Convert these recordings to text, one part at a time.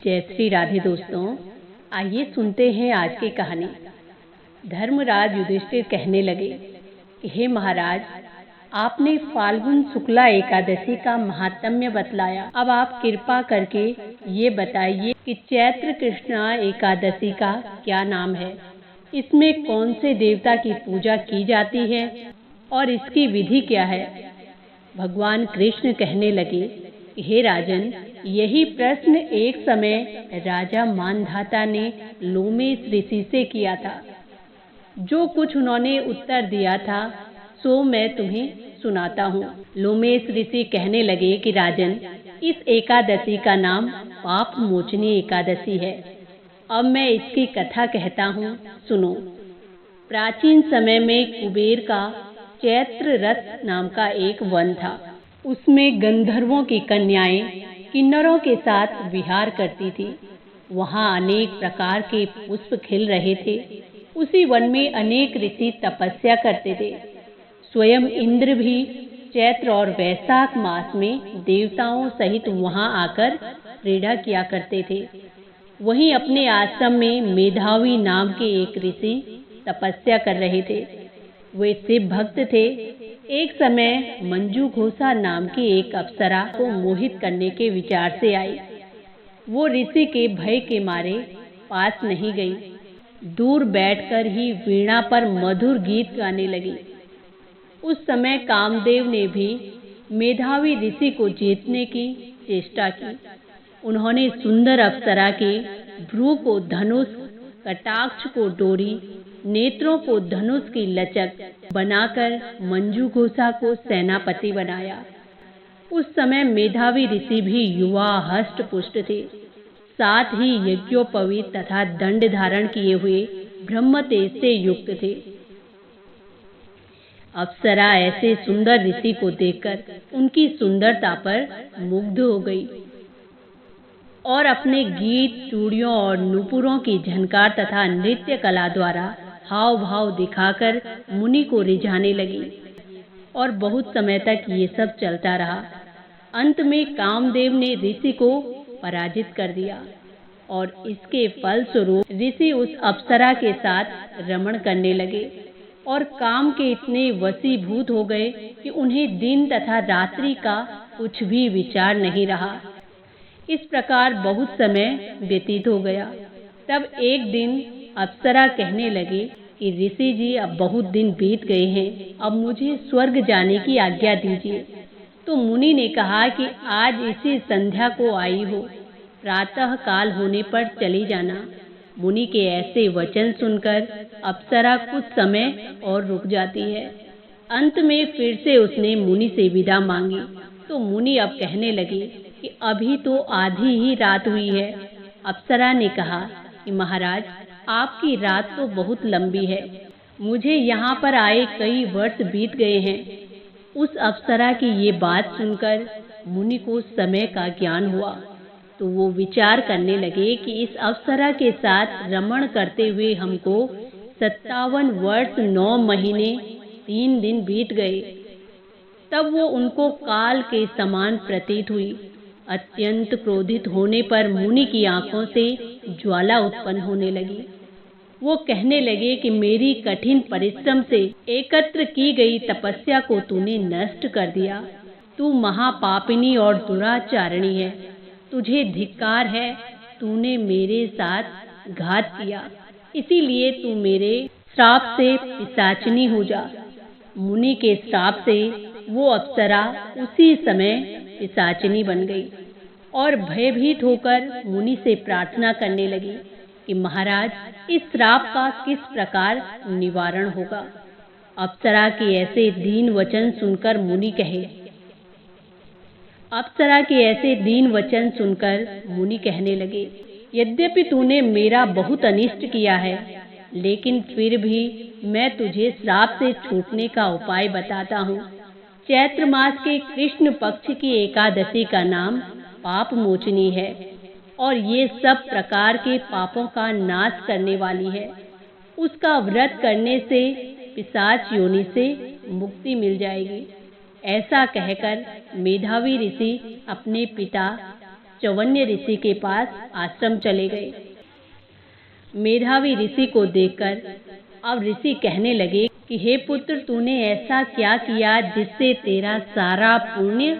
जय श्री राधे दोस्तों। आइए सुनते हैं आज की कहानी। धर्मराज युधिष्ठिर कहने लगे कि हे महाराज, आपने फाल्गुन शुक्ला एकादशी का महात्म्य बतलाया। अब आप कृपा करके ये बताइए कि चैत्र कृष्णा एकादशी का क्या नाम है, इसमें कौन से देवता की पूजा की जाती है और इसकी विधि क्या है। भगवान कृष्ण कहने लगे, हे राजन, यही प्रश्न एक समय राजा मानधाता ने लोमेश ऋषि से किया था। जो कुछ उन्होंने उत्तर दिया था सो मैं तुम्हें सुनाता हूँ। लोमेश ऋषि कहने लगे कि राजन, इस एकादशी का नाम पाप मोचनी एकादशी है। अब मैं इसकी कथा कहता हूँ, सुनो। प्राचीन समय में कुबेर का चैत्र रथ नाम का एक वन था। उसमें गंधर्वों की कन्याएं किन्नरों के साथ विहार करती थी। वहाँ अनेक प्रकार के पुष्प खिल रहे थे। उसी वन में अनेक ऋषि तपस्या करते थे। स्वयं इंद्र भी चैत्र और वैशाख मास में देवताओं सहित वहाँ आकर क्रीड़ा किया करते थे। वहीं अपने आश्रम में मेधावी नाम के एक ऋषि तपस्या कर रहे थे। वे शिव भक्त थे। एक समय मंजू घोषा नाम की एक अप्सरा को मोहित करने के विचार से आई। वो ऋषि के भय के मारे पास नहीं गई। दूर बैठकर ही वीणा पर मधुर गीत गाने लगी। उस समय कामदेव ने भी मेधावी ऋषि को जीतने की चेष्टा की। उन्होंने सुंदर अप्सरा के भ्रू को धनुष, कटाक्ष को डोरी, नेत्रों को धनुष की लचक बनाकर मंजू घोषा को सेनापति बनाया। उस समय मेधावी ऋषि भी युवा हष्ट पुष्ट थे। साथ ही यज्ञोपवीत तथा दंड धारण किए हुए ब्रह्म तेज से युक्त थे। अप्सरा ऐसे सुंदर ऋषि को देखकर उनकी सुंदरता पर मुग्ध हो गई और अपने गीत, चूड़ियों और नूपुरों की झनकार तथा नृत्य कला द्वारा हाव भाव दिखाकर मुनि को रिझाने लगी। और बहुत समय तक ये सब चलता रहा। अंत में कामदेव ने ऋषि को पराजित कर दिया और इसके फलस्वरूप ऋषि उस अप्सरा के साथ रमण करने लगे और काम के इतने वशीभूत हो गए कि उन्हें दिन तथा रात्रि का कुछ भी विचार नहीं रहा। इस प्रकार बहुत समय व्यतीत हो गया। तब एक दिन अप्सरा कहने लगे कि ऋषि जी, अब बहुत दिन बीत गए हैं, अब मुझे स्वर्ग जाने की आज्ञा दीजिए। तो मुनि ने कहा कि आज इसी संध्या को आई हो, प्रातः काल होने पर चली जाना। मुनि के ऐसे वचन सुनकर अप्सरा कुछ समय और रुक जाती है। अंत में फिर से उसने मुनि से विदा मांगी। तो मुनि अब कहने लगे कि अभी तो आधी ही रात हुई है। अप्सरा ने कहा कि महाराज, आपकी रात तो बहुत लंबी है। मुझे यहाँ पर आए कई वर्ष बीत गए हैं। उस अप्सरा की ये बात सुनकर मुनि को समय का ज्ञान हुआ। तो वो विचार करने लगे कि इस अप्सरा के साथ रमण करते हुए हमको 57 वर्ष 9 महीने 3 दिन बीत गए। तब वो उनको काल के समान प्रतीत हुई। अत्यंत क्रोधित होने पर मुनि की आंखों से ज्वाला उत्पन्न होने लगी। वो कहने लगे कि मेरी कठिन परिश्रम से एकत्र की गई तपस्या को तूने नष्ट कर दिया। तू महापापिनी और दुराचारिणी है। तुझे धिक्कार है। तूने मेरे साथ घात किया, इसीलिए तू मेरे श्राप से पिशाचिनी हो जा। मुनि के श्राप से वो अप्सरा उसी समय पिशाचिनी बन गई और भयभीत होकर मुनि से प्रार्थना करने लगी कि महाराज, इस श्राप का किस प्रकार निवारण होगा। अप्सरा के ऐसे दीन वचन सुनकर मुनि कहने लगे, यद्यपि तूने मेरा बहुत अनिष्ट किया है, लेकिन फिर भी मैं तुझे श्राप से छूटने का उपाय बताता हूँ। चैत्र मास के कृष्ण पक्ष की एकादशी का नाम पाप मोचनी है और ये सब प्रकार के पापों का नाश करने वाली है। उसका व्रत करने से पिशाच योनि से मुक्ति मिल जाएगी। ऐसा कहकर मेधावी ऋषि अपने पिता चौवन्य ऋषि के पास आश्रम चले गए। मेधावी ऋषि को देखकर अब ऋषि कहने लगे कि हे पुत्र, तूने ऐसा क्या किया जिससे तेरा सारा पुण्य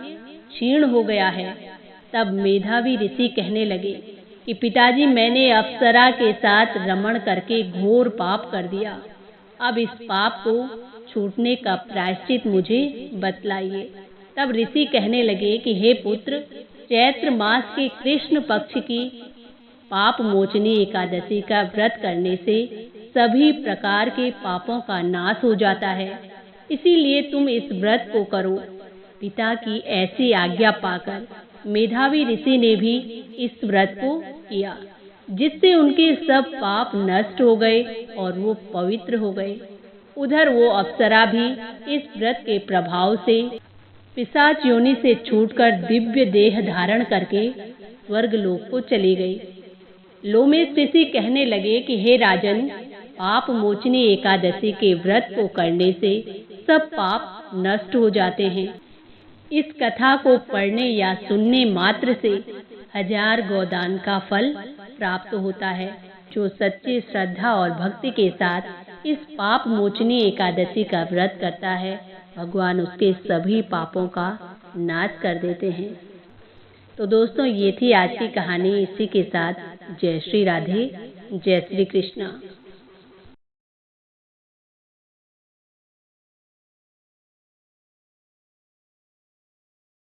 क्षीण हो गया है। तब मेधावी ऋषि कहने लगे कि पिताजी, मैंने अप्सरा के साथ रमण करके घोर पाप कर दिया। अब इस पाप को छूटने का प्रायश्चित मुझे बतलाइए। तब ऋषि कहने लगे कि हे पुत्र, चैत्र मास के कृष्ण पक्ष की पाप मोचनी एकादशी का व्रत करने से सभी प्रकार के पापों का नाश हो जाता है, इसीलिए तुम इस व्रत को करो। पिता की ऐसी आज्ञा पाकर मेधावी ऋषि ने भी इस व्रत को किया, जिससे उनके सब पाप नष्ट हो गए और वो पवित्र हो गए। उधर वो अप्सरा भी इस व्रत के प्रभाव से पिशाच योनि से छूटकर दिव्य देह धारण करके स्वर्गलोक को चली गई। लोमेश ऋषि कहने लगे कि हे राजन, पाप मोचनी एकादशी के व्रत को करने से सब पाप नष्ट हो जाते हैं। इस कथा को पढ़ने या सुनने मात्र से 1000 गोदान का फल प्राप्त होता है। जो सच्ची श्रद्धा और भक्ति के साथ इस पाप मोचनी एकादशी का व्रत करता है, भगवान उसके सभी पापों का नाश कर देते हैं। तो दोस्तों, ये थी आज की कहानी। इसी के साथ जय श्री राधे, जय श्री कृष्णा।